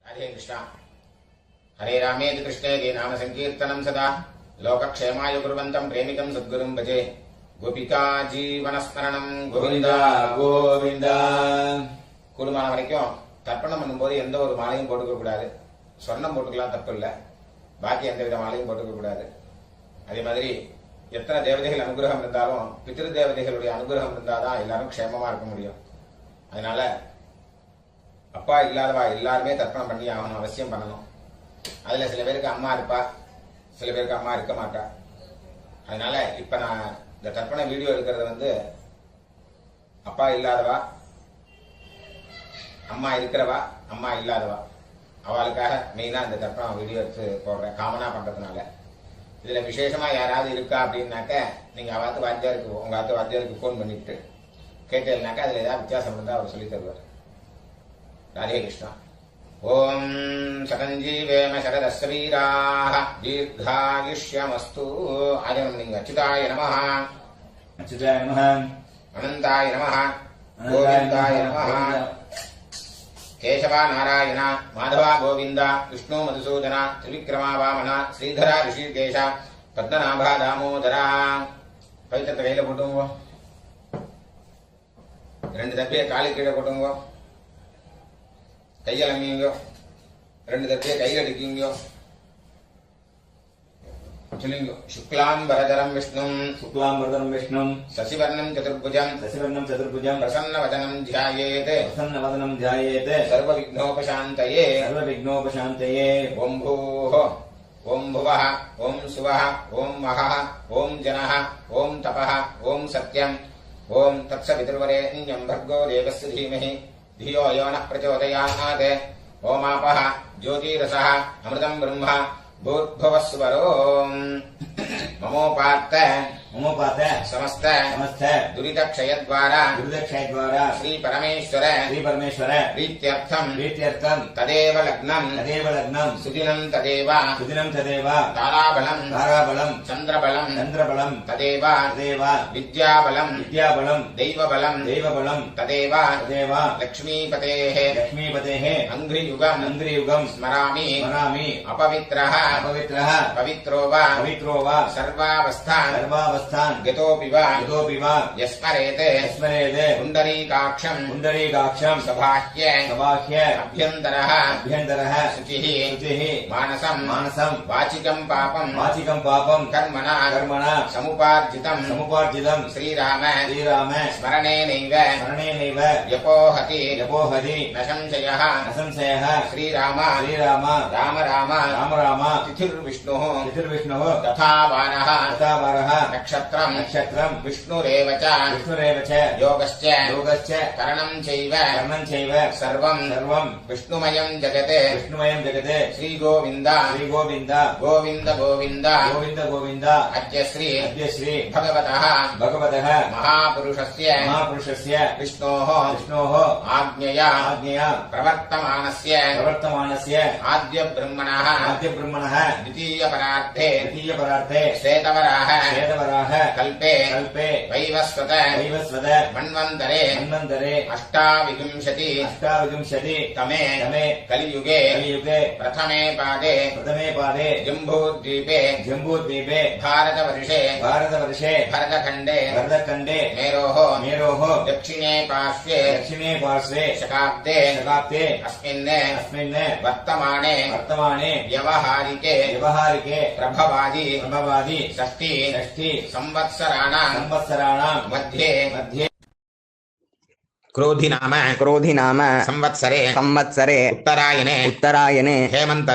हरे कृष्ण हरे रामेति कृष्णेति नाम संकीर्तनं सदा लोकक्षेमाय कुर्वन्तं प्रेमिकं सद्गुरुं भजे गोपिका जीवनस्मरणं गोविंद गोविंद கூடுமான வரைக்கும் தர்ப்பணம் பண்ணும்போது எந்த ஒரு மாலையும் போட்டுக்க கூடாது. சொர்ணம் போட்டுக்கலாம், தப்பு இல்லை. பாக்கி எந்த வித மாலையும் போட்டுக்க கூடாது. அதே மாதிரி எத்தனை தேவதைகள் அனுகிரகம் இருந்தாலும் பித்ரு தேவதைகளுடைய அனுகிரகம் இருந்தாதான் எல்லாரும் க்ஷேமமா இருக்க முடியும். அதனால அப்பா இல்லாதவா எல்லாருமே தர்ப்பணம் பண்ணி ஆகணும், அவசியம் பண்ணணும். அதுல சில பேருக்கு அம்மா இருப்பா, சில பேருக்கு அம்மா இருக்க மாட்டா. அதனால இப்ப நான் இந்த தர்ப்பண வீடியோ எடுக்கிறது அப்பா இல்லாதவா, அம்மா இருக்கிறவா, அம்மா இல்லாதவா, அவளுக்காக மெயினா இந்த தர்ப்பணம் வீடியோ எடுத்து போடுறேன், காமனா பண்றதுனால. இதுல விசேஷமா யாராவது இருக்கா அப்படின்னாக்க நீங்க அவாத்து வாத்தியாருக்கு, உங்க ஆத்து வாத்தியாருக்கு போன் பண்ணிட்டு கேட்டேன்னாக்கா அதுல ஏதாவது வித்தியாசம் இருந்தா அவர் சொல்லி தருவார். राधे कृष्ण। ओम शतंजीवेम शरदस्वीराः दीर्घायुष्यमस्तु। आजन्मलिंग अच्युताय नमः, अच्युताय नमः, अनंताय नमः, गोविंदाय नमः। केशवा नारायण माधवा गोविंद विष्णु मधुसूदन त्रिविक्रमा वामन श्रीधरा ऋषिकेश पद्मनाभा दामोदरा। पवित्र கையில போட்டுங்க, ரெண்டு தப்பியை காலு கீழே போட்டுங்க, கையலமிங்க, ரெண்டு தப்பியை கையில் அடிக்குங்க. சொல்லுங்க. शुक्लांबरधरं विष्णुं शुक्लांबरधरं विष्णुं शशिवर्णं चतुर्भुजं प्रसन्नवदनं ध्यायेत् सर्वविघ्नोपशान्तये ओम भूः ओम भुवः ओम सुवः ओम महः ओम जनः ओम तपः ओम सत्यम् ओम तत्सवितुर्वरेण्यं भर्गो देवस्य धीमहि धियो यो नः प्रचोदयात्। ओमापः ज्योतिरसः अमृतं ब्रह्म भूर्भुवस्वरो। ममोपात्त समस्त दुरितक्षयद्वारा श्री परमेश्वर प्रीत्यर्थं तदेव लग्नं सुदिनं तदेव ताराबलं चंद्रबलं तदेव विद्याबलं दैवबलं तदेव लक्ष्मीपतेः अंघ्रियुगं स्मरामि अपवित्रः पवित्रो वा सर्वावस्थान् गतोऽपि वा यस्मरेत् पुण्डरीकाक्षं सबाह्य अभ्यन्तरः शुचिः मानसं वाचिकं पापं कर्मणा समुपार्जितं श्रीराम स्मरणेनैव व्यपोहति न संशयः। श्रीराम राम तिथिर्विष्णुः तथा वारः नक्षत्रं विष्णुरेव च योगश्च करणं चैव सर्वं विष्णुमयं जगत् श्रीगोविन्द गोविन्द अद्य श्री भगवतः महापुरुषस्य विष्णोः आज्ञया प्रवर्तमानस्य आद्य ब्रह्मणः द्वितीयपरार्थे श्वेतवराह कल्पे वैवस्वत मन्वन्तरे अष्टाविंशति तमे कलियुगे प्रथमे पादे जम्बूद्वीपे भारतवर्षे भरतखण्डे मेरोः दक्षिणे पार्श्वे शकाब्दे अस्मिन् वर्तमाने व्यवहारिके प्रभवादि षष्ठी संवत्सराणां मध्ये क्रोधि नाम संवत्सरे उत्तरायणे हेमंत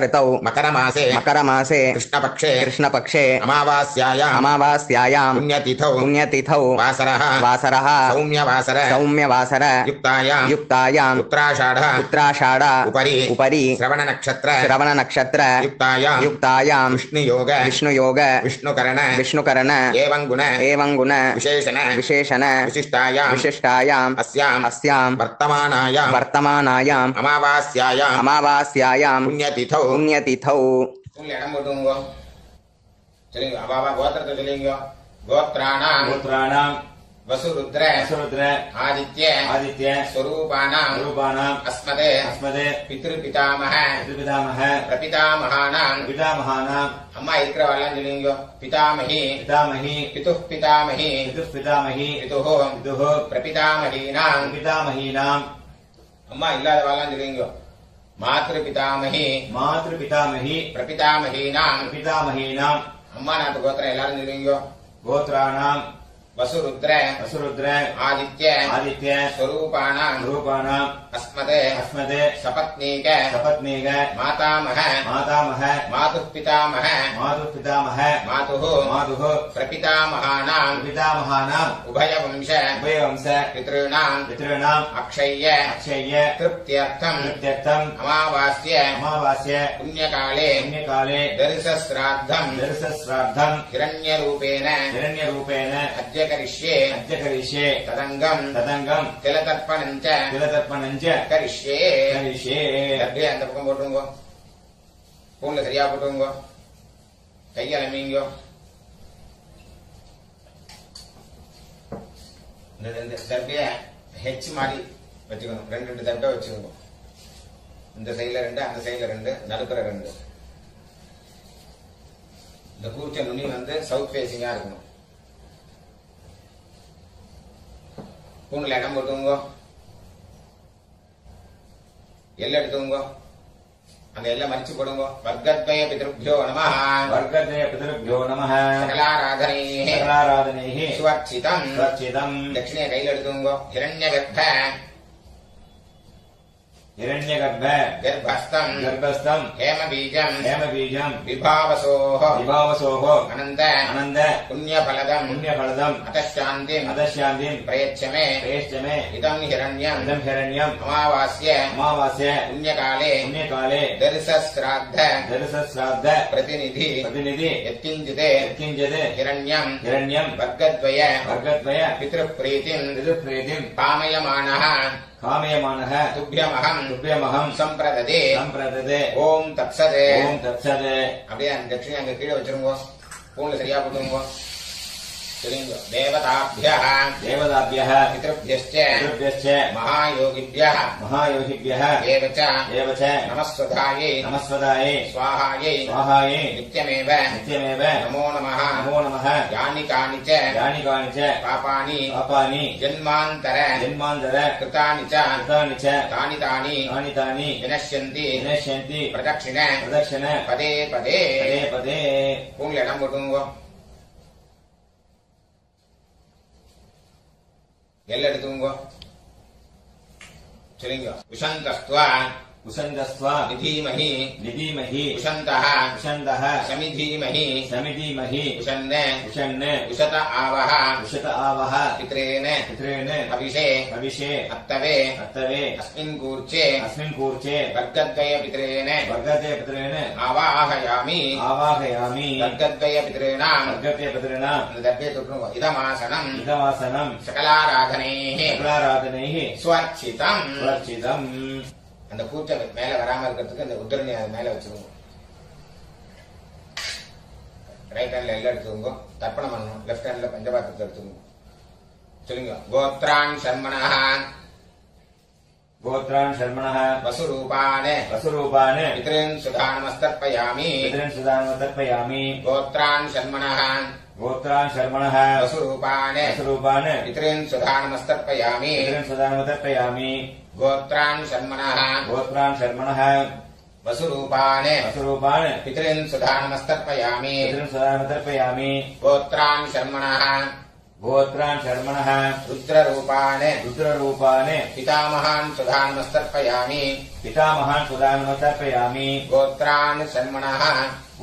ऋतौ मकर मासे कृष्णपक्षे अमावास्यायां पुण्यतिथौ वासरः सौम्यवासर युक्तायां उत्तराषाढ उपरि श्रवण नक्षत्र युक्तायां विष्णुयोग विष्णुकरण एवं गुण विशेषण विशिष्टायां अस्यां वर्तमानायां अमावास्यायां पुण्यतिथौ இடம் போட்டுங்க. சொல்லுங்க. அபாபா கோத்திரத்தை சொல்லுங்க. கோத்ராணாம் वसुरुद्र वसुरुद्र आदित्य आदित्य स्वरूपाणाम् स्वरूपाणाम् अस्मदे अस्मदे पितृपितामह पितृपितामह प्रपितामहानाम् पितामहानाम् अम्मा इरुक्कறவெல்லாம் சொல்லுங்க पितामही पितामही पितुः पितामही पितुः पितामही पितुः पितुः प्रपितामहीनाम् पितामहीनाम् अम्मा इल्लादவெல்லாம் சொல்லுங்க मातृपितामही मातृपितामही प्रपितामहीनाम् पितामहीनाम् अम्मा नाथ गोत्र எல்லாரும் சொல்லுங்க गोत्राणाम् वसुरुद्र वसुरुद्र आदित्य आदित्य स्वरूपाणाम् स्वरूपाणाम् अस्मदे अस्मदे सपत्नीक सपत्नीक मातामह मातामह मातुः पितामह मातुः पितामह मातुः मातुः प्रपितामहानाम् पितामहानाम् उभयवंश उभयवंश पितॄणाम् पितॄणाम् अक्षय्य अक्षय्य तृप्त्यर्थम् कृत्यर्थम् अमावास्य अमावास्य पुण्यकाले पुण्यकाले दर्शश्राद्धम् दर्शश्राद्धम् हिरण्यरूपेण हिरण्यरूपेण अद्य करिष्ये अद्य करिष्ये तदङ्गम् तदङ्गम् तिलतर्पणम् च तिलतर्पणम् च करिष्ये करिष्ये அப்படியே அந்த பக்கம் போட்டுருங்கோ பூன்ல சரியா போட்டுருங்கோ கையால மீங்கோ இந்த ரெண்டு தர்பைய ஹெச் மாதிரி வச்சுக்கணும் ரெண்டு தர்பை வச்சுக்கணும் இந்த சைடுல ரெண்டு அந்த சைடுல ரெண்டு நடுப்புற ரெண்டு இந்த கூர்ச்ச நுனி வந்து சவுத் ஃபேசிங்கா இருக்கணும் பூன்ல இடம் போட்டுங்கோ எல்லை எடுத்துங்க அந்த எல்லை மறிச்சு போடுங்க வர்க்கத்வய பிதృభ్యோ நமः वर्गद्वय पितृभ्यो नमः சகலாராதனைः सकलाराधनैः சுவர்ச்சிதம் सुरक्षितम् தட்சிணைய கையில எடுத்துங்க ஹிரண்யகர்ப்ப हिरण्यगर्भ கர்ப்பஸ்தம் गर्भस्थम् ஹேமபீஜம் हेमबीजम् விபாவசோः विभावसोः அனந்த अनन्द புண்ணியபலதம் पुण्यफलदम् அதशाந்திம் अदशान्तिम् பிரயச்சமே प्रेष्ठ मे இதம் ஹிரண்யம் इदम् हिरण्यम् அமாவாஸ்ய अमावास्य புண்ணியகாலே पुण्यकाले தரிசஸ்ராத்த दर्शश्राद्ध பிரதிநிதி प्रतिनिधि யத்கிஞ்சிதே यत्किञ्चित् ஹிரண்யம் हिरण्यम् வர்க்கத்வய वर्गद्वय पितृप्रीतिम् पितृप्रीतिम् कामयमानः कामयमानः तुभ्यमहम् तुभ्यमहम् सम्प्रददे सम्प्रददे ஓம் தத்சதே ओम तत्सत् அப்படியே அந்த தட்சிணை அங்க கீழே வச்சிருங்க பூன்ல சரியா போட்டுருங்க சரிங்க தேவதாभ्यः देवताभ्यः पितृभ्यश्च पितृभ्यश्च महायोगिभ्यः महायोगिभ्यः एव च एव च नमस्वधायै नमस्वदायै स्वाहायै स्वाहायै नित्यमेव नित्यमेव नमो नमः नमो नमः यानि कानि च यानि कानि च पापानि पापानि जन्मान्तर जन्मान्तर कृतानि च कृतानि च तानि तानि तानि तानि विनश्यन्ति विनश्यन्ति प्रदक्षिण प्रदक्षिण पदे पदे पदे पदे பூன்ல இடம் போட்டுங்க எல்லை எடுத்துங்க சரிங்க உஷந்தஸ்துவ उषन्दस्त्वा நிதீமஹி निधीमहि உஷந்தः उषन्दः சமிதீமஹி समिधीमहि உஷன்ன उषन् உஷத ஆவஹ उषत आवह பித்ரேன पितॄन् அபிஷே हविषे அத்தவே अत्तवे அஸ்மின் கூர்ச்சே अस्मिन् कूर्चे வர்க்கத்வய பித்ரேன वर्गते पितॄन् ஆவாஹயாமி आवाहयामि வர்க்கத்வய பித்ரேனாம் वर्गते पितॄणाम् அந்த தர்பையை தொட்டுருங்க இதமாசனம் इदमासनम् சகலாராதனைः सकलाराधनैः ஸ்வர்ச்சிதம் सुरक्षितम् அந்த கூச்ச மேல வராம இருக்கிறதுக்கு அந்த உத்தரணி அது மேல வச்சுக்கோங்க ரைட் ஹேண்ட்ல எல்லாம் எடுத்துக்கோங்க தர்ப்பணம் பண்ணணும் லெஃப்ட் ஹேண்ட்ல பஞ்சபாத்திரத்தை எடுத்துக்கோங்க சொல்லுங்க கோத்ரான் சர்மணः गोत्रान् शर्मणः वसुरूपान् वसुरूपान् पितॄन् सुधानमस्तर्पयामि पितॄन् सुदानमतर्पयामि गोत्रान् शर्मणः गोत्रान् शर्मणः वसुरूपान् वसुरूपान् पितॄन् सुधानमस्तर्पयामि पितॄन् सुदानमतर्पयामि गोत्रान् शर्मणः गोत्रान् शर्मणः वसुरूपान् वसुरूपान् पितॄन् सुधानमस्तर्पयामि पितॄन् सुदानमतर्पयामि गोत्रान् शर्मणः गोत्रान् शर्मणः रुद्ररूपान् रुद्ररूपान् पितामहान् सुधानमस्तर्पयामि पितामहान् सुदानमतर्पयामि गोत्रान् शर्मणः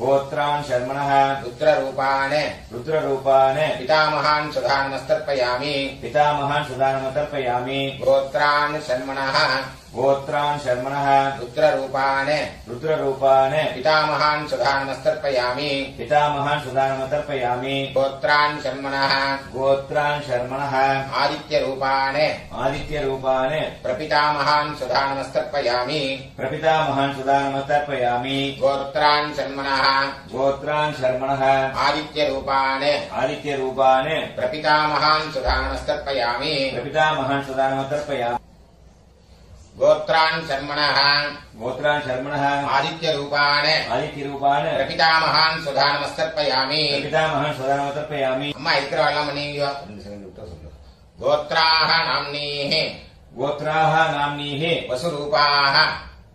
गोत्रान् शर्मणः रुद्ररूपान् रुद्ररूपान् पितामहान् सुधानमस्तर्पयामि पितामहान् सुदानमतर्पयामि गोत्रान् शर्मणः गोत्रान् शर्मणः रुद्ररूपान् रुद्ररूपान् पितामहान् सुधानमस्तर्पयामि पितामहान् सुदानमतर्पयामि गोत्रान् शर्मणः गोत्रान् शर्मणः आदित्यरूपान् आदित्यरूपान् प्रपितामहान् सुधानमस्तर्पयामि प्रपितामहान् सुदानमतर्पयामि गोत्रान् शर्मणः गोत्रान् शर्मणः आदित्यरूपान् आदित्यरूपान् प्रपितामहान् सुधानमस्तर्पयामि प्रपितामहान् सुदानमतर्पयामि गोत्रान् शर्मणः गोत्रान् शर्मणः आदित्यरूपान् आदित्यरूपान् प्रपितामहान् सुधानमस्तर्पयामि प्रपितामहान् सुदानमतर्पयामि அம்மா இருக்கிறவெல்லாம் நீங்க गोत्राः नाम्नीः गोत्राः नाम्नीः वसुरूपाः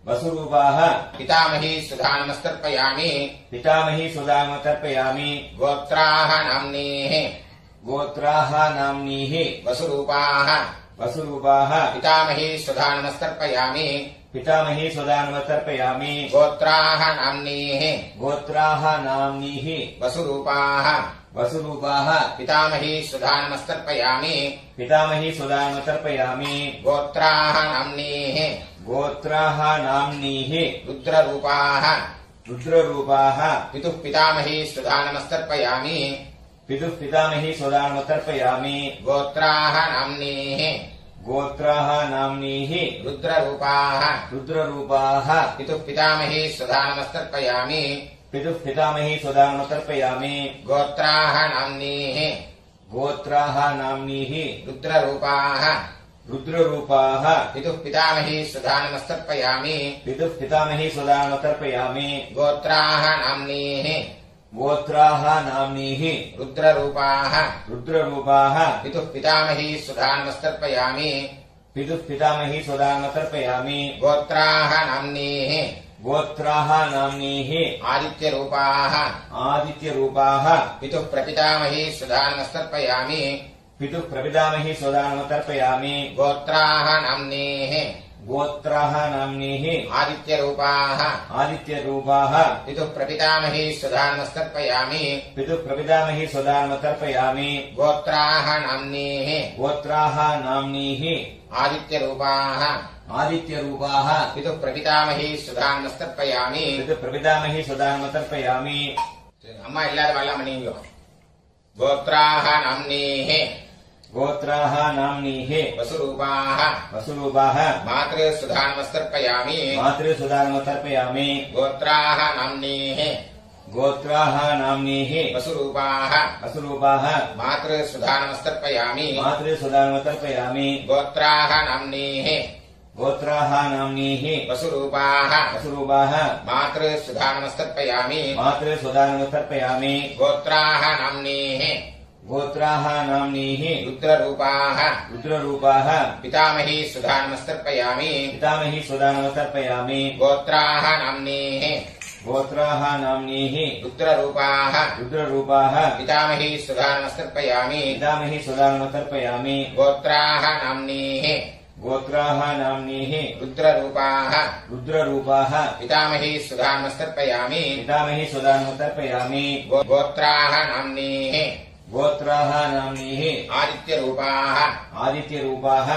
वसुरूपाः पितामही सुधानमस्तर्पयामि पितामही सुदानमतर्पयामि गोत्राः नाम्नीः गोत्राः नाम्नीः वसुरूपाः वसुरूपाः पितामही सुधानमस्तर्पयामि पितामही सुदानमतर्पयामि गोत्राः नाम्नीः गोत्राः नाम्नीः वसुरूपाः वसुरूपाः पितामही सुधानमस्तर्पयामि पितामही सुदानमतर्पयामि गोत्राः नाम्नीः गोत्राः नाम्नीः रुद्ररूपाः रुद्ररूपाः पितुः पितामही सुधानमस्तर्पयामि पितुः पितामही सुदानमतर्पयामि गोत्राः नाम्नीः गोत्राः नाम्नीः रुद्ररूपाः रुद्ररूपाः पितुः पितामही सुधानमस्तर्पयामि पितुः पितामही सुदानमतर्पयामि गोत्राः नाम्नीः गोत्राः नाम्नीः रुद्ररूपाः रुद्ररूपाः पितुः पितामही सुधानमस्तर्पयामि पितुः पितामही सुदानमतर्पयामि गोत्राः नाम्नीः गोत्राः नाम्नीः रुद्ररूपाः रुद्ररूपाः पितुः पितामही सुधानमस्तर्पयामि पितुः पितामही सुदानमतर्पयामि गोत्राः नाम्नीः गोत्राः नाम्नीः आदित्यरूपाः आदित्यरूपाः पितुः प्रपितामही सुधानमस्तर्पयामि पितुः प्रपितामही सुदानमतर्पयामि गोत्राः नाम्नीः गोत्राः नाम्नीः आदित्यरूपाः आदित्यरूपाः पितुः प्रपितामही सुधानमस्तर्पयामि पितुः प्रपितामही सुदानमतर्पयामि गोत्राः नाम्नीः गोत्राः नाम्नीः आदित्यरूपाः आदित्यरूपाः पितुः प्रपितामही सुधानमस्तर्पयामि पितुः प्रपितामही सुदानमतर्पयामि अम्मा इल्लादवल्लाम नींगो गोत्राः नाम्नीः गोत्राः नाम्नीः वसुरूपाः वसुरूपाः मातृ सुधानमस्तर्पयामि मातृ सुदानमतर्पयामि गोत्राः नाम्नीः गोत्राः नाम्नीः वसुरूपाः वसुरूपाः मातृ सुधानमस्तर्पयामि मातृ सुदानमतर्पयामि गोत्राः नाम्नीः गोत्राः नाम्नीः वसुरूपाः वसुरूपाः मातृ सुधानमस्तर्पयामि मातृ सुदानमतर्पयामि गोत्राः नाम्नीः गोत्राः नाम्नीः रुद्ररूपाः रुद्ररूपाः पितामही सुधानमस्तर्पयामि पितामही सुदानमतर्पयामि गोत्राः नाम्नीः गोत्राः नाम्नीः रुद्ररूपाः रुद्ररूपाः पितामही सुधानमस्तर्पयामि पितामही सुदानमतर्पयामि गोत्राः नाम्नीः गोत्राः नाम्नीः रुद्ररूपाः रुद्ररूपाः पितामही सुधानमस्तर्पयामि पितामही सुदानमतर्पयामि गोत्राः नाम्नीः गोत्राः नाम्नीः आदित्यरूपाः आदित्यरूपाः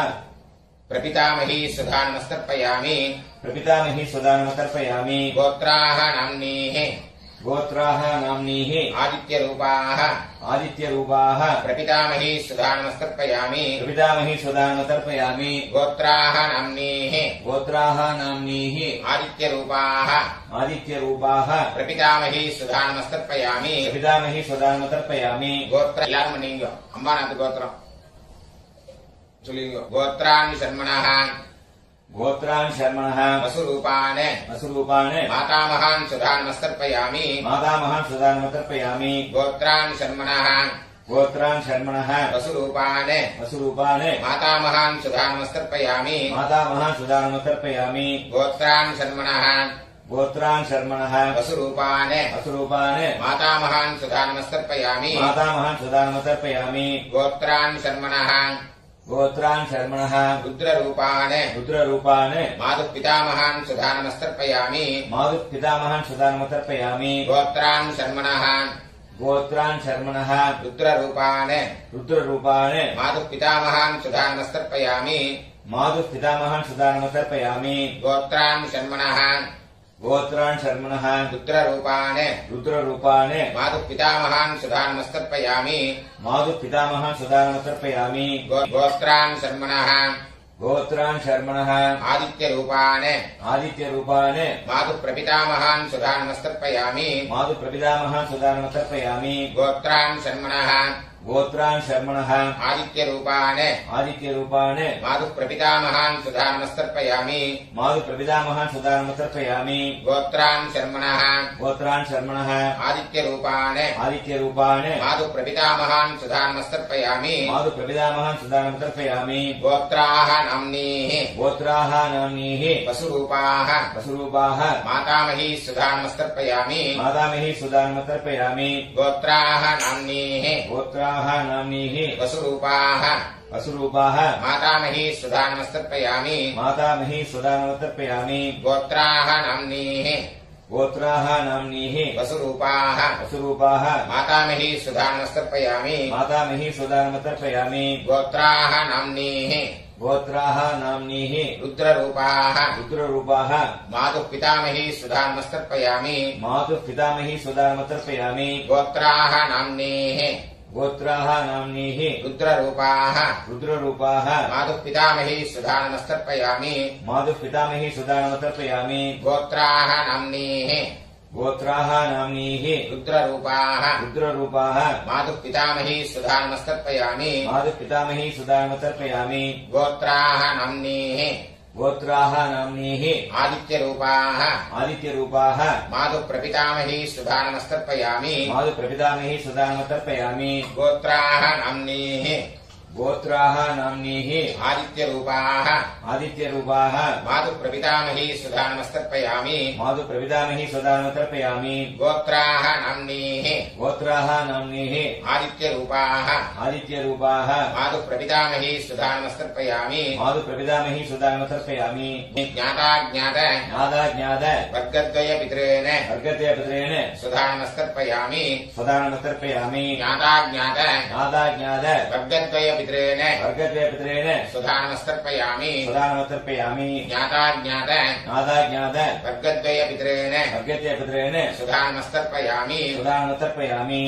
प्रपितामही सुधानमस्तर्पयामि प्रपितामही सुदानमतर्पयामि गोत्राः नाम्नीः गोत्राः नाम्नीः आदित्यरूपाः आदित्यरूपाः प्रपितामही सुधानमस्तर्पयामि प्रपितामही सुदानमतर्पयामि गोत्राः नाम्नीः गोत्राः नाम्नीः आदित्यरूपाः आदित्यरूपाः प्रपितामही सुधानमस्तर्पयामि प्रपितामही सुदानमतर्पयामि गोत्र எல்லாரும் நீங்க அம்மா நாத்து கோத்திரம் சொல்லுங்க गोत्रान् शर्मणः गोत्रान् शर्मणः वसुरूपान् वसुरूपान् मातामहान् सुधानमस्तर्पयामि मातामहान् सुदानमतर्पयामि गोत्रान् शर्मणः गोत्रान् शर्मणः वसुरूपान् वसुरूपान् मातामहान् सुधानमस्तर्पयामि मातामहान् सुदानमतर्पयामि गोत्रान् शर्मणः गोत्रान् शर्मणः वसुरूपान् वसुरूपान् मातामहान् सुधानमस्तर्पयामि मातामहान् सुदानमतर्पयामि गोत्रान् शर्मणः गोत्रान् शर्मणः रुद्ररूपान् रुद्ररूपान् मातुः पितामहान् सुधानमस्तर्पयामि मातुः पितामहान् सुदानमतर्पयामि गोत्रान् शर्मणः गोत्रान् शर्मणः रुद्ररूपान् रुद्ररूपान् मातुः पितामहान् सुधानमस्तर्पयामि मातुः पितामहान् सुदानमतर्पयामि गोत्रान् शर्मणः गोत्रान् शर्मणः रुद्ररूपान् रुद्ररूपान् मातुः पितामहान् सुधानमस्तर्पयामि मातुः पितामहान् सुदानमतर्पयामि गोत्रान् शर्मणः गोत्रान् शर्मणः आदित्यरूपान् आदित्यरूपान् मातुप्रपितामहान् सुधा नमस्तर्पयामि मातुप्रपितामहान् सुधा नमस्तर्पयामि गोत्रान् शर्मणः गोत्रान् शर्मणः आदित्यरूपान् आदित्यरूपान् मातुप्रपितामहान् सुधा नमस्तर्पयामि मातुप्रपितामहान् सुधा नमस्तर्पयामि गोत्रान् शर्मणः गोत्रान् शर्मणः आदित्यरूपान् आदित्यरूपान् मातुप्रपितामहान् सुधा नमस्तर्पयामि मातुप्रपितामहान् सुधा नमस्तर्पयामि गोत्राः नाम्नीः गोत्राः नाम्नीः वसुरूपाः वसुरूपाः मातामही सुधा नमस्तर्पयामि मातामही सुधा नमस्तर्पयामि गोत्राः नाम्नीः गोत्राः नाम्नीः वसुरूपाः वसुरूपाः मातामही सुधा नमस्तर्पयामि मातामही सुधा नमस्तर्पयामि गोत्राः नाम्नीः गोत्राः नाम्नीः वसुरूपाः वसुरूपाः मातामही सुधा नमस्तर्पयामि मातामही सुधा नमस्तर्पयामि गोत्राः नाम्नीः गोत्राः नाम्नीः रुद्ररूपाः रुद्ररूपाः मातुः पितामही सुधा नमस्तर्पयामि मातुः पितामही सुधा नमस्तर्पयामि गोत्राः नाम्नीः गोत्राः नाम्नीः रुद्ररूपाः रुद्ररूपाः मातुः पितामही सुधा नमस्तर्पयामि मातुः पितामही सुधा नमस्तर्पयामि गोत्राः नाम्नीः गोत्राः नाम्नीः रुद्ररूपाः रुद्ररूपाः मातुः पितामही सुधा नमस्तर्पयामि मातुः पितामही सुधा नमस्तर्पयामि गोत्राः नाम्नीः गोत्राः नाम्नीः आदित्यरूपाः आदित्यरूपाः मातुः प्रपितामही सुधा नमस्तर्पयामि मातुप्रपितामही सुधा नमस्तर्पयामि गोत्राः नाम्नीः गोत्राः नाम्नीः आदित्यरूपाः आदित्यरूपाः मातुः प्रपितामही सुधा नमस्तर्पयामि मातुप्रपितामही सुधा नमस्तर्पयामि गोत्राः नाम्नीः गोत्राः नाम्नीः आदित्यरूपाः आदित्यरूपाः मातुः प्रपितामही सुधा नमस्तर्पयामि मातुप्रपितामही सुधा नमस्तर्पयामि ज्ञाताज्ञात ज्ञाताज्ञात वर्गद्वयपितॄन् वर्गद्वयपितॄन् सुधा नमस्तर्पयामि सुधा नमस्तर्पयामि ज्ञाताज्ञात ज्ञाताज्ञात वर्गद्वयपितॄन् वर्गद्वयपितॄन् सुधा नमस्तर्पयामि सुधा नमस्तर्पयामि ज्ञाताज्ञात ज्ञाताज्ञात वर्गद्वयपितॄन् वर्गद्वयपितॄन् सुधा नमस्तर्पयामि सुधा नमस्तर्पयामि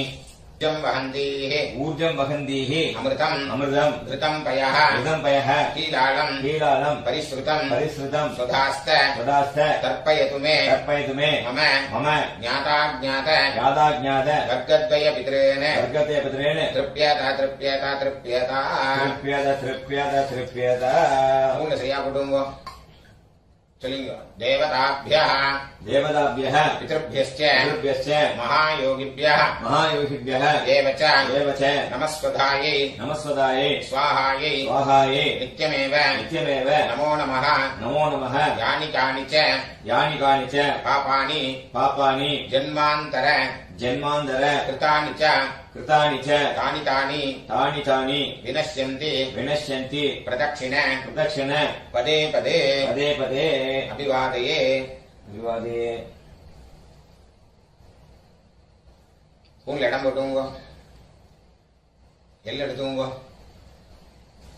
ऊर्जं वहन्तीः ऊर्जं वहन्तीः अमृतम् अमृतम् घृतं पयः घृतं पयः कीलालम् कीलालम् परिश्रुतम् परिश्रुतम् सुधास्त सदास्थ तर्पयतु मे तर्पयतु मे मम मम ज्ञाताज्ञात ज्ञाताज्ञात वर्गद्वयपितॄन् वर्गद्वयपितॄन् तृप्यत तृप्यत तृप्यत तृप्यत तृप्यत तृप्यत மூணு சரியா போட்டுங்க சொல்லுங்க தேவதாभ्यः देवताभ्यः पितृभ्यश्च पितृभ्यश्च महायोगिभ्यः महायोगिभ्यः एव च एव च नमस्वधायै नमस्वदायै स्वाहायै स्वाहायै नित्यमेव नित्यमेव नमो नमः नमो नमः यानि कानि च यानि कानि च पापानि पापानि जन्मान्तर जन्मान्तर कृतानि च कृतानि च तानि तानि तानि तानि विनश्यन्ति विनश्यन्ति प्रदक्षिण प्रदक्षिण पदे पदे पदे पदे अभिवादये विवादे உங்களை இடம் போட்டுங்க எல்லாம் எடுத்துங்க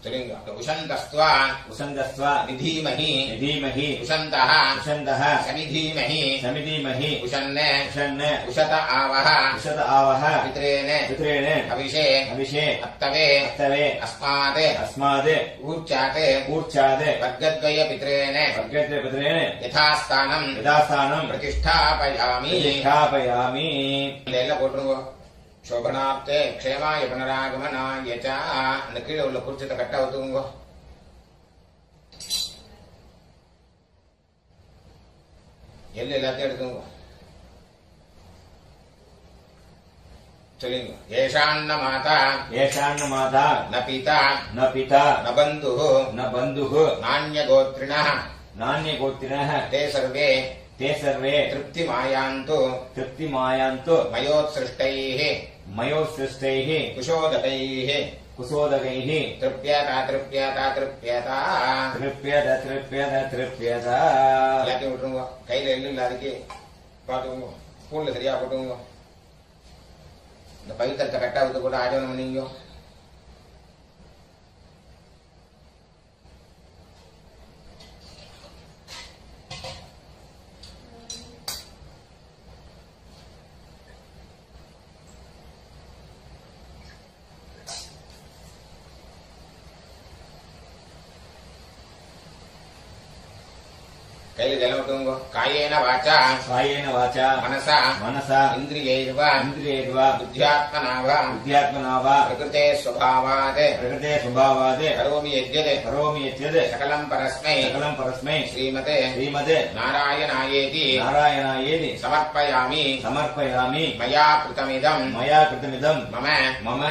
சொல்லுங்க உஷந்தஸ்துவா उषन्दस्व விதீமஹி धीमहि உஷந்தः उषन्तः சமிதீமஹி समिधीमहि உஷன்ன उषन् உஷத ஆவஹ उषत आवह பித்ரேன पितॄन् அபிஷே अभिषे அத்தவே अत्तवे அஸ்மாத் अस्माद् ஊர்ச்சாத் ऊर्चाद् வர்க்கத்வய பித்ரேன वर्गद्वयपितॄन् யதாஸ்தானம் यथास्थानं பிரதிஷ்டாபயாமி प्रतिष्ठापयामि எல்லாம் போட்டுருங்க சோபனாப்தே க்ஷேமாய புனராகமனாய ச அந்த கீழே உள்ள குறிச்சத்தை கட்ட ஒத்துக்குங்க எல்லாத்தையும் எடுத்துங்க சொல்லுங்க ஏஷான்ன மாதா येषान्न माता ந பிதா न पिता ந பந்துः न बन्धुः நான்யகோத்ரிணः नान्यगोत्रिणः ते सर्वे ते सर्वे तृप्तिमायान्तु तृप्तिमायान्तु मयोत्सृष्टैः मयोत्सृष्टैः कुशोदकैः कुशोदकैः तृप्यता तृप्यता तृप्यता तृप्यत तृप्यत तृप्यत எல்லாத்தையும் விட்டுருங்க கையில எள்ளு இல்லாதக்கு பாத்துக்கோங்க ஸ்பூன்ல சரியா போட்டுங்க இந்த பவித்திரத்தை கட்டா வந்து கூட ஆஜனம் பண்ணீங்க கையில ஜலம் விட்டுங்க. காயேன வாச்சா कायेन वाचा மனசா मनसा இந்திரியைர்வ इन्द्रियैर्वा புத்தியாத்மனாவ बुद्ध्यात्मना वा பிரகிருதே ஸ்வபாவாத் प्रकृते स्वभावादे கரோமி யத்யத் करोमि यद्यद् சகலம் பரஸ்மை सकलं परस्मै ஸ்ரீமதே श्रीमते நாராயணாயேதி नारायणायेति சமர்ப்பயாமி समर्पयामि மயா கிருதமிதம் मया कृतमिदम् மம मम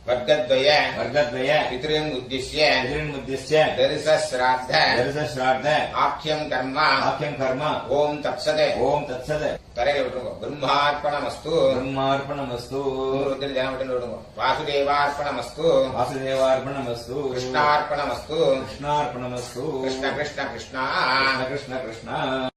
வர்க்கத்வய वर्गद्वय பித்ருன் உத்திஷ்ய पितॄन्मुद्दिश्य தரிசஸ்ராத்த दर्शश्राद्ध ஆக்யம் கர்ம आख्यं कर्म ஓம் தத்சத் ओम तत्सद தரையில விட்டுருங்க. பிரம்மார்ப்பணமஸ்து ब्रह्मार्पणमस्तु ருத்ர ஜனம் விட்டு விடுங்க. வாசுதேவார்ப்பணமஸ்து वासुदेवार्पणमस्तु கிருஷ்ணார்ப்பணமஸ்து कृष्णार्पणमस्तु கிருஷ்ண கிருஷ்ண கிருஷ்ணா कृष्ण कृष्ण कृष्ण